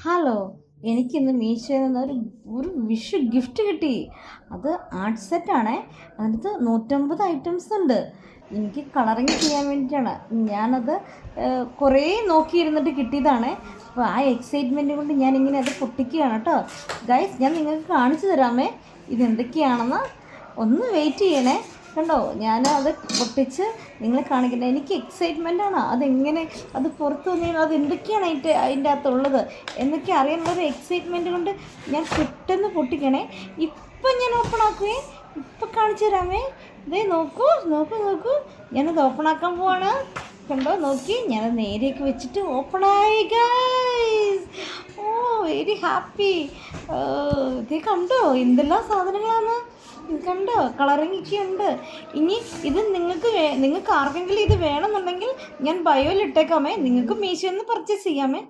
Hello, എനിക്കിന്ന് മീഷോയിൽ നിന്ന് ഒരു വിഷു ഗിഫ്റ്റ് കിട്ടി. അത് ആർട്ട് സെറ്റാണേ. അതിനകത്ത് 150 ഐറ്റംസ് ഉണ്ട്. എനിക്ക് കളറിങ് ചെയ്യാൻ വേണ്ടിയിട്ടാണ്. ഞാനത് കുറേ നോക്കിയിരുന്നിട്ട് കിട്ടിയതാണ്. അപ്പോൾ ആ എക്സൈറ്റ്മെൻറ്റ് കൊണ്ട് ഞാനിങ്ങനെ അത് പൊട്ടിക്കുകയാണ് കേട്ടോ. ഗൈസ്, ഞാൻ നിങ്ങൾക്ക് കാണിച്ചു തരാമേ ഇതെന്തൊക്കെയാണെന്ന്. ഒന്ന് വെയിറ്റ് ചെയ്യണേ. കണ്ടോ, ഞാനത് പൊട്ടിച്ച് നിങ്ങളെ കാണിക്കുന്നത്. എനിക്ക് എക്സൈറ്റ്മെൻറ്റാണ് അതെങ്ങനെ അത് പുറത്ത് വന്നു അത് എന്തൊക്കെയാണ് അതിൻ്റെ അകത്തുള്ളത് എന്നൊക്കെ അറിയാനുള്ളൊരു എക്സൈറ്റ്മെൻറ്റ് കൊണ്ട് ഞാൻ പെട്ടെന്ന് പൊട്ടിക്കണേ. ഇപ്പം ഞാൻ ഓപ്പൺ ആക്കുവേ. ഇപ്പം കാണിച്ചു തരാമേ. ഇതേ നോക്കൂ നോക്കൂ നോക്കൂ, ഞാനത് ഓപ്പൺ ആക്കാൻ പോവാണ്. കണ്ടോ, നോക്കി ഞാനത് നേരെയൊക്കെ വെച്ചിട്ട് ഓപ്പണായി ഗൈസ്. ഓ, വെരി ഹാപ്പി. ഇത് കണ്ടോ എന്തെല്ലാം സാധനങ്ങളാണ്. കണ്ടോ, കളറിങ് ഒക്കെ ഉണ്ട്. ഇനി ഇത് നിങ്ങൾക്ക് ആർക്കെങ്കിലും ഇത് വേണമെന്നുണ്ടെങ്കിൽ ഞാൻ ബയോയിൽ ഇട്ടേക്കാമേ. നിങ്ങൾക്ക് മീഷോയിൽ നിന്ന് പർച്ചേസ് ചെയ്യാമേ.